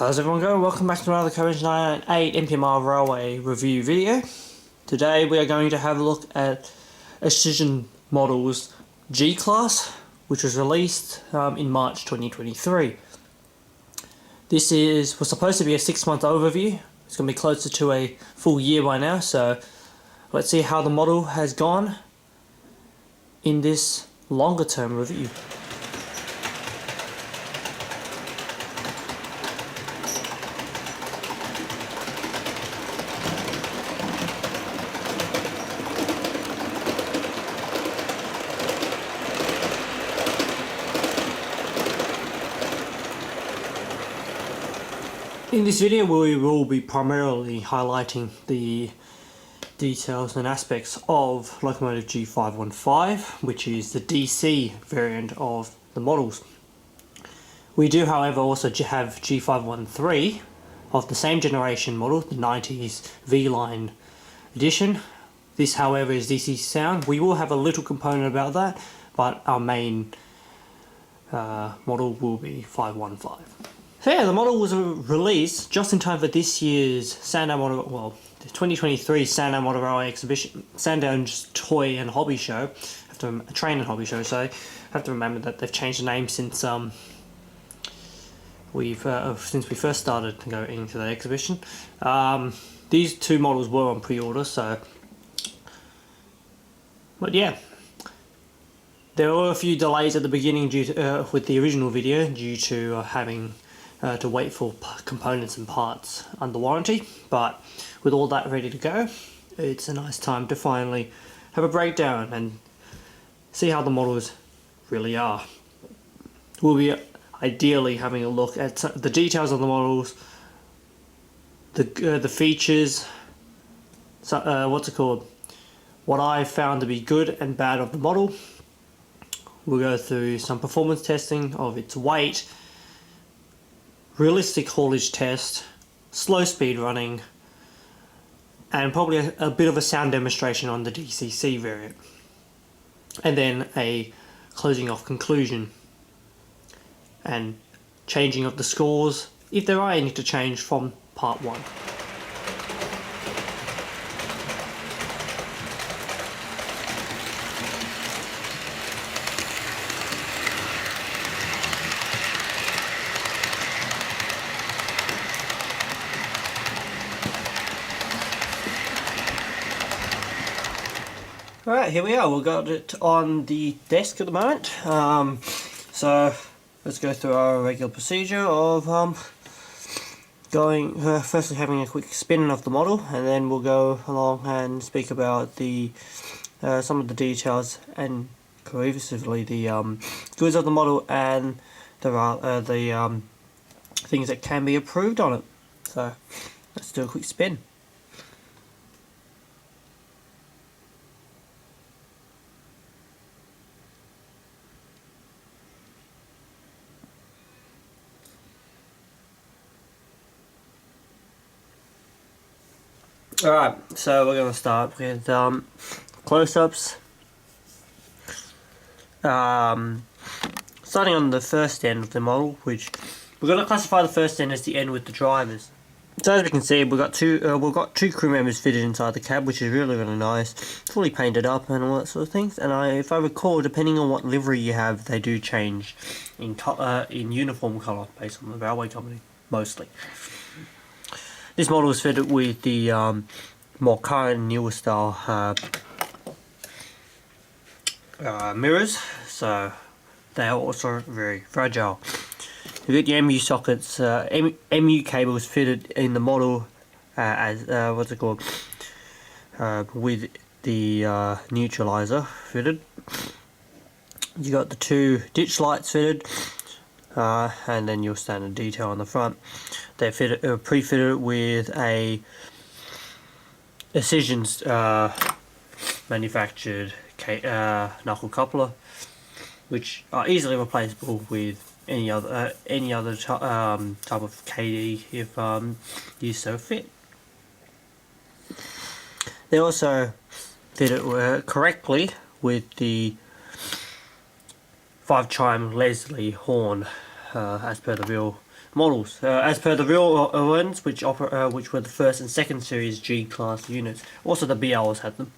How's everyone going? Welcome back to another Coverage 998 MPMR Railway review video. Today we are going to have a look at Auscision Models G-Class, which was released in March 2023. This was supposed to be a 6-month overview. It's going to be closer to a full year by now, so let's see how the model has gone in this longer term review. In this video we will be primarily highlighting the details and aspects of Locomotive G515, which is the DC variant of the models. We do however also have G513 of the same generation model, the 90s V-Line edition. This however is DC sound. We will have a little component about that, but our main model will be 515. So yeah, the model was released just in time for this year's Sandown the 2023 Sandown Model Railway exhibition, Sandown's Toy and Hobby Show, Train and Hobby Show. So I have to remember that they've changed the name since since we first started to go into the exhibition. These two models were on pre-order, so but yeah. There were a few delays at the beginning due to, with the original video due to having to wait for components and parts under warranty, but with all that ready to go, it's a nice time to finally have a breakdown and see how the models really are. We'll be ideally having a look at the details of the models, the features, what I found to be good and bad of the model. We'll go through some performance testing of its weight, realistic haulage test, slow speed running, and probably a bit of a sound demonstration on the DCC variant. And then a closing off conclusion and changing of the scores, if there are any to change from part 1. Alright, here we are. We've got it on the desk at the moment. So let's go through our regular procedure of firstly having a quick spin of the model, and then we'll go along and speak about the some of the details and cohesively the goods of the model and the things that can be improved on it. So let's do a quick spin. Alright, so we're going to start with close-ups. Starting on the first end of the model, which we're going to classify the first end as the end with the drivers. So as we can see, we've got two crew members fitted inside the cab, which is really nice, fully painted up and all that sort of things. And if I recall, depending on what livery you have, they do change in uniform colour based on the railway company, mostly. This model is fitted with the more current, newer style mirrors, so they are also very fragile. You get your MU sockets, MU cables fitted in the model as with the neutralizer fitted. You got the two ditch lights fitted. And then your standard detail on the front. They're pre-fitted with a Auscision manufactured knuckle coupler, which are easily replaceable with any other type of KD if you so fit. They also fitted correctly with the 5-chime Leslie horn as per the models, as per the real ones, which were the first and second series G class units. Also the BLs had them.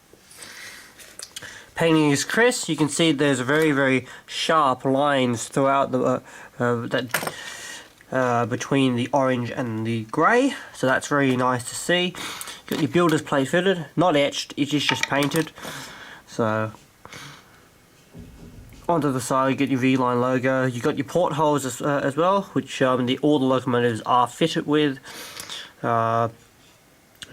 Painting is crisp. You can see there's very sharp lines throughout the between the orange and the grey, so that's very nice to see. Got your builder's plate fitted, not etched, it is just painted. So onto the side you get your V-line logo. You got your portholes as well, which all the locomotives are fitted with. And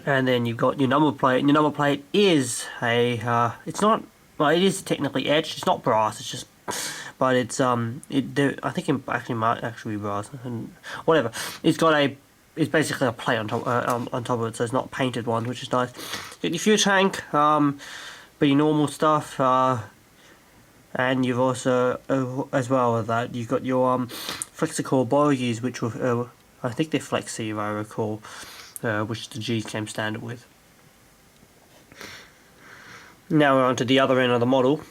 then you've got your number plate. And your number plate is a it's not, well, it is technically etched. It's not brass. It's just, but it's I think it actually might actually be brass. And whatever. It's got a, it's basically a plate on top of it, so it's not a painted one, which is nice. You got your fuel tank, but your normal stuff. And you've also, as well as that, you've got your Flexicore bogies, which were, I think they're Flexi if I recall, which the G came standard with. Now we're on to the other end of the model.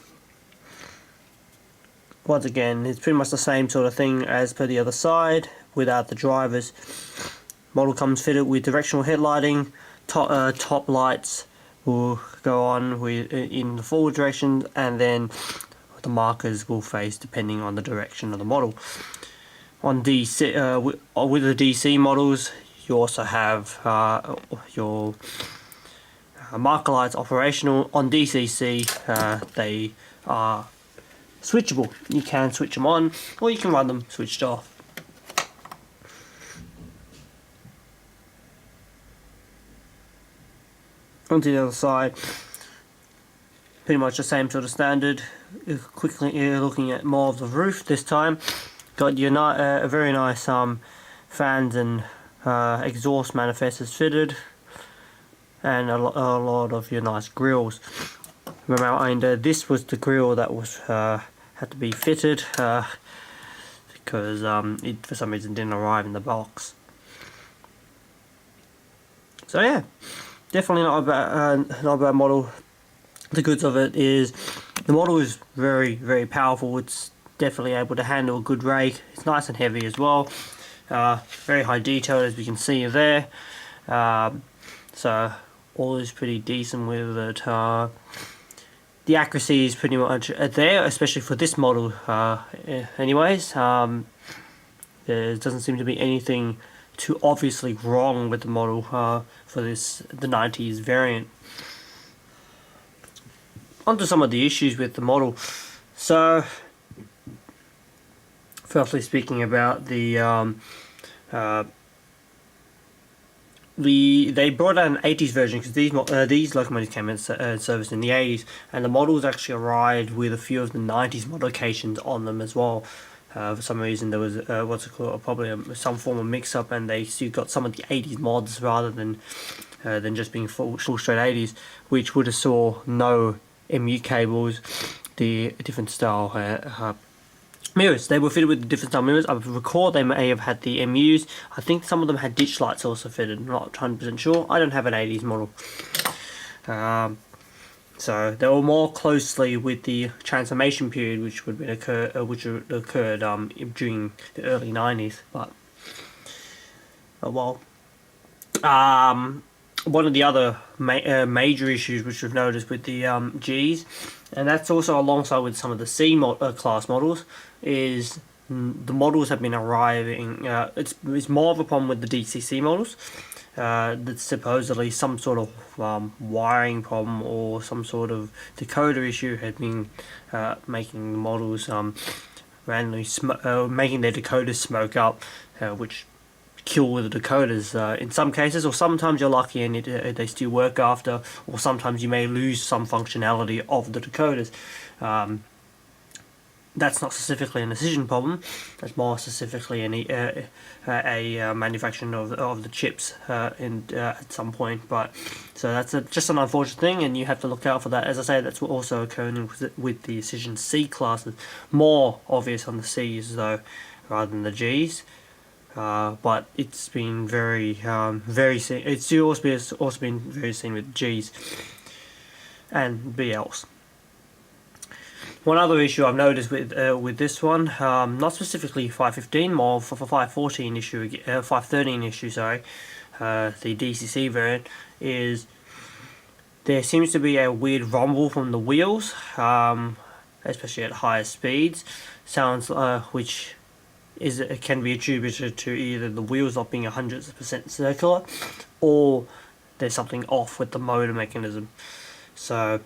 Once again, it's pretty much the same sort of thing as per the other side, without the drivers. Model comes fitted with directional headlighting. Top lights will go on in the forward direction, and then the markers will face depending on the direction of the model. On DC, with the DC models, you also have your marker lights operational. On DCC, they are switchable. You can switch them on, or you can run them switched off. Onto the other side, pretty much the same sort of standard. Quickly looking at more of the roof this time. Got your a very nice fans and exhaust manifestors fitted, and a lot of your nice grills. Remember, this was the grill that was had to be fitted because it for some reason didn't arrive in the box. So yeah, definitely not a bad model. The goods of it is the model is very powerful. It's definitely able to handle a good rake. It's nice and heavy as well. Very high detail, as we can see there. So all is pretty decent with it. The accuracy is pretty much there, especially for this model. Anyways, there doesn't seem to be anything too obviously wrong with the model for the 90s variant. Onto some of the issues with the model. So, firstly, speaking about they brought out an 80s version because these locomotives came in service in the 80s, and the models actually arrived with a few of the 90s modifications on them as well. For some reason there was probably some form of mix-up, and they still got some of the 80s mods rather than just being full straight 80s, which would have saw no MU cables, the different style mirrors. They were fitted with different style mirrors. I recall they may have had the MUs. I think some of them had ditch lights also fitted. I'm not 100% sure. I don't have an 80s model. So they were more closely with the transformation period, which would occurred during the early 90s. But one of the other major issues which we've noticed with the Gs, and that's also alongside with some of the C class models, is the models have been arriving. It's more of a problem with the DCC models. That's supposedly some sort of wiring problem or some sort of decoder issue had been making the models randomly making their decoders smoke up, which kill the decoders in some cases, or sometimes you're lucky and they still work after, or sometimes you may lose some functionality of the decoders. That's not specifically an Auscision problem. That's more specifically a manufacturing of the chips at some point. But so that's just an unfortunate thing, and you have to look out for that. As I say, that's also occurring with the Auscision C classes. More obvious on the Cs though, rather than the Gs. But it's been very seen. It's also been very seen with Gs and BLs. One other issue I've noticed with this one, not specifically 515, more for 514 issue, 513 issue, sorry, the DCC variant, is there seems to be a weird rumble from the wheels, especially at higher speeds. Sounds which can be attributed to either the wheels not being 100% circular, or there's something off with the motor mechanism. So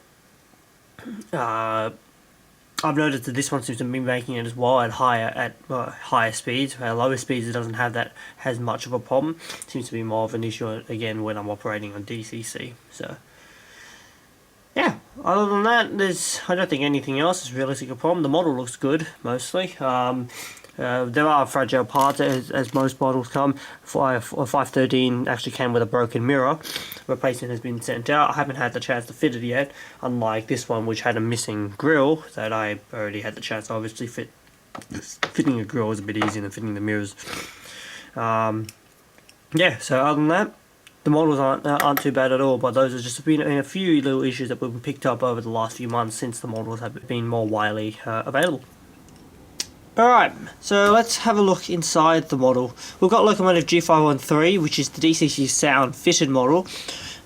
I've noticed that this one seems to be making it as well at higher speeds. At lower speeds it doesn't have that as much of a problem. It seems to be more of an issue again when I'm operating on DCC. So yeah, other than that, I don't think anything else is realistic a problem. The model looks good mostly. There are fragile parts as most models come. 513 actually came with a broken mirror. Replacement has been sent out. I haven't had the chance to fit it yet, unlike this one which had a missing grille that I already had the chance to obviously fit. Fitting a grille is a bit easier than fitting the mirrors. Yeah, so other than that, the models aren't too bad at all, but those have just been a few little issues that we've picked up over the last few months since the models have been more widely available. Alright, so let's have a look inside the model. We've got locomotive G513, which is the DCC Sound fitted model.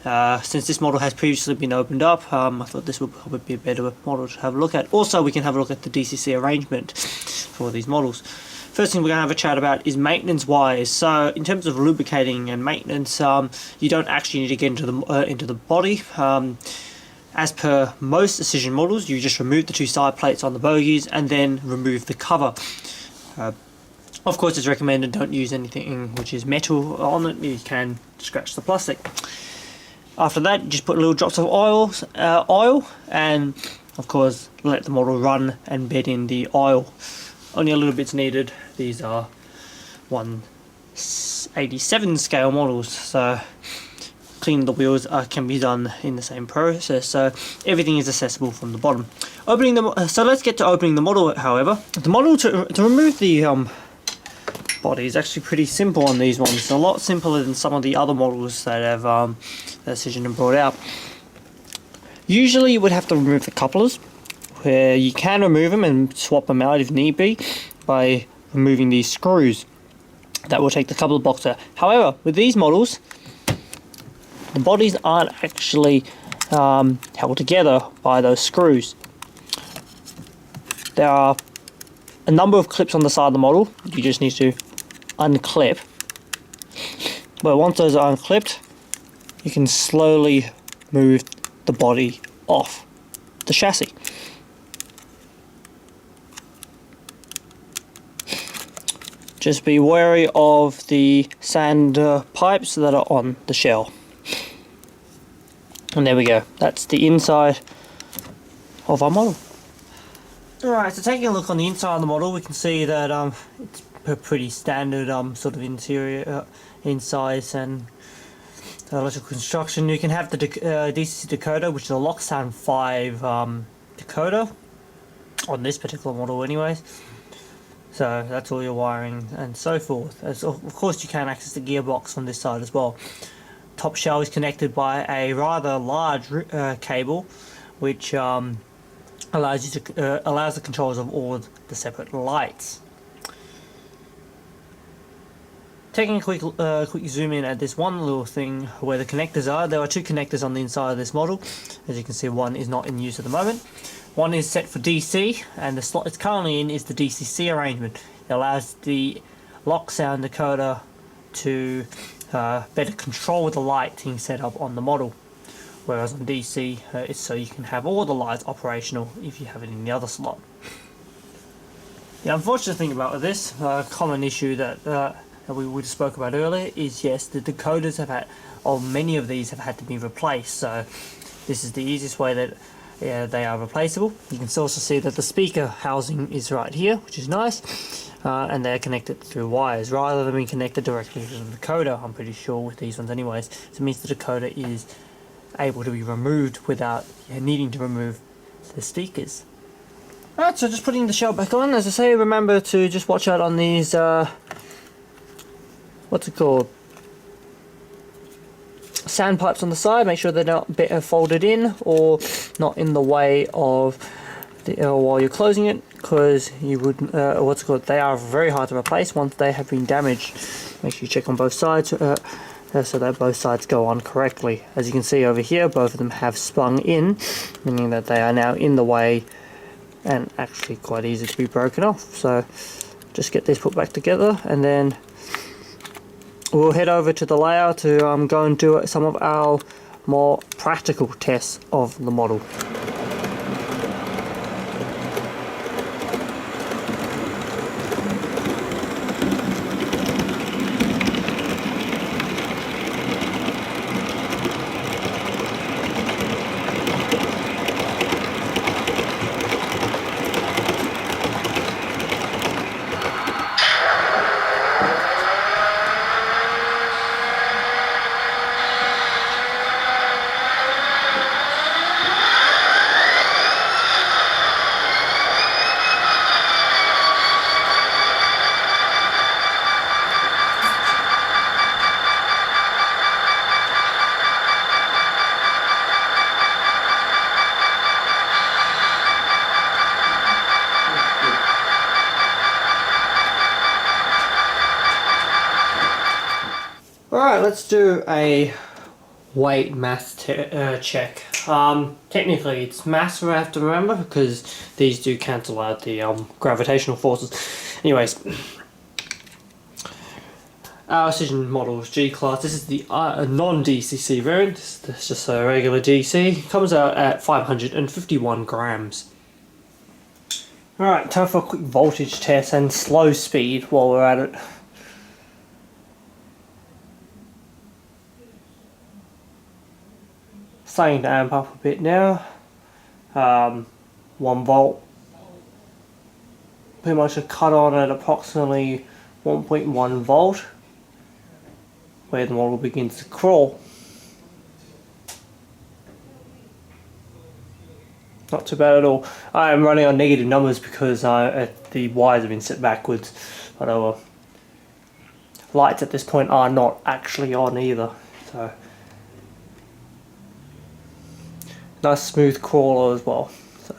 Since this model has previously been opened up, I thought this would probably be a better model to have a look at. Also, we can have a look at the DCC arrangement for these models. First thing we're going to have a chat about is maintenance wise. So in terms of lubricating and maintenance, you don't actually need to get into the body. As per most Auscision models, you just remove the two side plates on the bogies and then remove the cover. Of course, it's recommended don't use anything which is metal on it. You can scratch the plastic. After that, you just put little drops of oil and of course let the model run and bed in the oil. Only a little bit's needed. These are 1/87 scale models, so cleaning the wheels can be done in the same process, so everything is accessible from the bottom. So let's get to opening the model. However, the model to remove the body is actually pretty simple on these ones. It's a lot simpler than some of the other models that have Auscision have brought out. Usually you would have to remove the couplers, where you can remove them and swap them out if need be by removing these screws. That will take the coupler box out. However, with these models, the bodies aren't actually held together by those screws. There are a number of clips on the side of the model. You just need to unclip. But once those are unclipped, you can slowly move the body off the chassis. Just be wary of the sand pipes that are on the shell. And there we go, that's the inside of our model. Alright, so taking a look on the inside of the model, we can see that it's a pretty standard sort of interior in size and electrical construction. You can have the DCC decoder, which is a Loksound V5 decoder, on this particular model anyways. So that's all your wiring and so forth. Of course you can access the gearbox on this side as well. Top shell is connected by a rather large cable, which allows the controls of all the separate lights. Taking a quick zoom in at this one little thing where the connectors are, there are two connectors on the inside of this model. As you can see, one is not in use at the moment. One is set for DC, and the slot it's currently in is the DCC arrangement. It allows the Loksound decoder to better control the lighting setup on the model, whereas on DC it's so you can have all the lights operational if you have it in the other slot. The unfortunate thing about this common issue that we spoke about earlier is, yes, the decoders many of these have had to be replaced, so this is the easiest way that they are replaceable. You can also see that the speaker housing is right here, which is nice. And they're connected through wires rather than being connected directly to the decoder, I'm pretty sure, with these ones anyways. So it means the decoder is able to be removed without needing to remove the speakers. Alright, so just putting the shell back on. As I say, remember to just watch out on these what's it called, sandpipes on the side. Make sure they're not folded in or not in the way of while you're closing it, because you would they are very hard to replace once they have been damaged. Make sure you check on both sides so that both sides go on correctly. As you can see over here, both of them have sprung in, meaning that they are now in the way and actually quite easy to be broken off. So just get this put back together, and then we'll head over to the layout to go and do some of our more practical tests of the model. Alright, let's do a weight mass check. Technically it's mass, we have to remember, because these do cancel out the gravitational forces. Anyways, our Auscision Models G-Class, this is the non-DCC variant, this is just a regular DC, comes out at 551 grams. Alright, time for a quick voltage test and slow speed while we're at it. Starting to amp up a bit now. 1 volt. Pretty much a cut on at approximately 1.1 volt, where the model begins to crawl. Not too bad at all. I am running on negative numbers because the wires have been set backwards. But lights at this point are not actually on either. So nice smooth crawler as well. So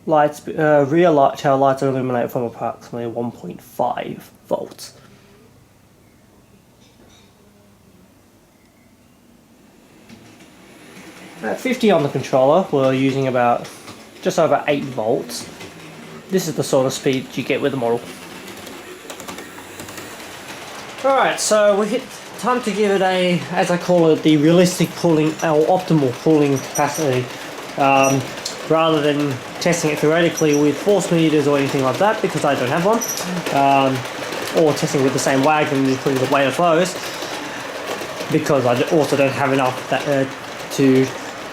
lights, rear light tail lights are illuminated from approximately 1.5 volts. At 50 on the controller, we're using about just over 8 volts. This is the sort of speed you get with the model. Alright, so we hit time to give it a, as I call it, the realistic pulling, or optimal pulling capacity. Rather than testing it theoretically with force meters or anything like that, because I don't have one, or testing with the same wagon and just putting the weight of those, because I also don't have enough that, to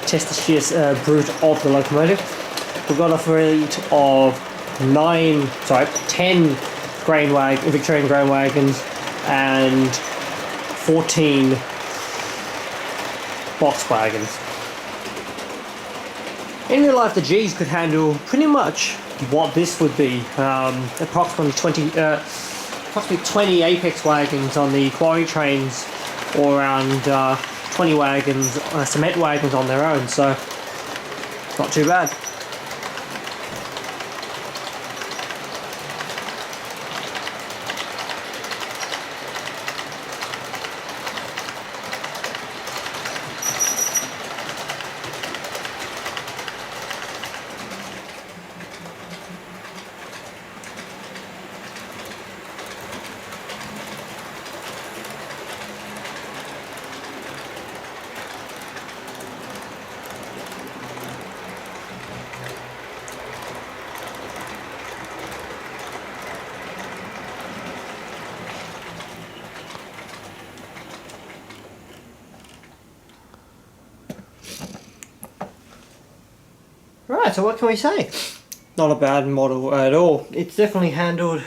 test the sheer brute of the locomotive. We've got a fleet of 10 Victorian grain wagons and 14 box wagons. In real life, the Gs could handle pretty much what this would be. Approximately 20 apex wagons on the quarry trains, or around 20 wagons, cement wagons on their own, so not too bad. Right, so what can we say? Not a bad model at all. It's definitely handled,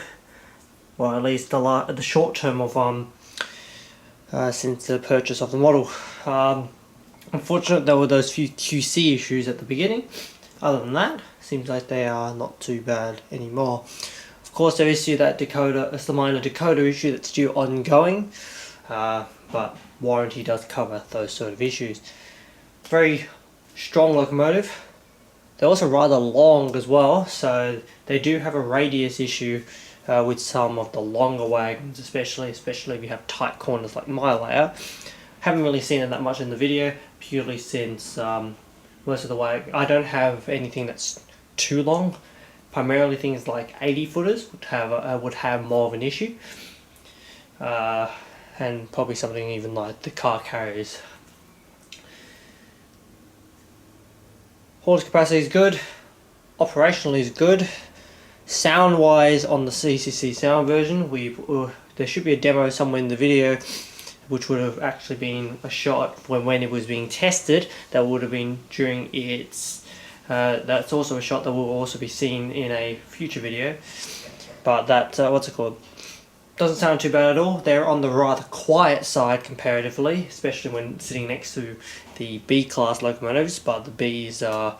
well, at least the short term of since the purchase of the model. Unfortunately, there were those few QC issues at the beginning, other than that, seems like they are not too bad anymore. Of course, there is still that decoder, it's the minor decoder issue that's still ongoing, but warranty does cover those sort of issues. Very strong locomotive. They're also rather long as well, so they do have a radius issue with some of the longer wagons, especially if you have tight corners like my layout. Haven't really seen it that much in the video, purely since most of the wagon, I don't have anything that's too long. Primarily things like 80 footers would have more of an issue, and probably something even like the car carriers. Haulage capacity is good, operationally is good. Sound wise, on the CCC sound version, there should be a demo somewhere in the video, which would have actually been a shot when it was being tested. That would have been during its. That's also a shot that will also be seen in a future video. But that what's it called? Doesn't sound too bad at all. They're on the rather quiet side comparatively, especially when sitting next to the B class locomotives. But the Bs are,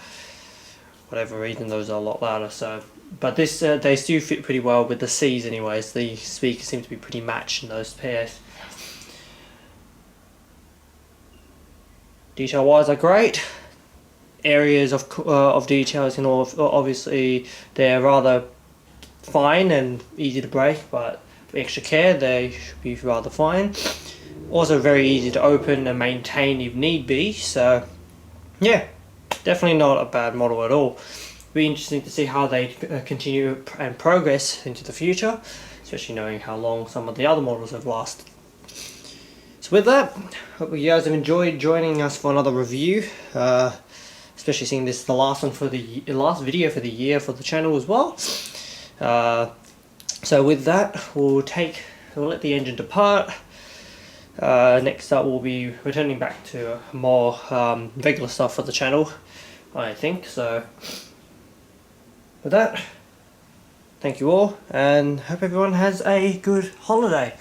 whatever reason, those are a lot louder. So, but this they still fit pretty well with the Cs anyways. The speakers seem to be pretty matched in those pairs. Detail wise are great. Areas of details and all, obviously they're rather fine and easy to break, but with extra care they should be rather fine. Also very easy to open and maintain if need be, so yeah, definitely not a bad model at all. Be interesting to see how they continue and progress into the future, especially knowing how long some of the other models have lasted. So with that, hope you guys have enjoyed joining us for another review, especially seeing this is the last one for the last video for the year for the channel as well. So with that, we'll let the engine depart. Next up, we'll be returning back to more regular stuff for the channel, I think. So with that, thank you all, and hope everyone has a good holiday.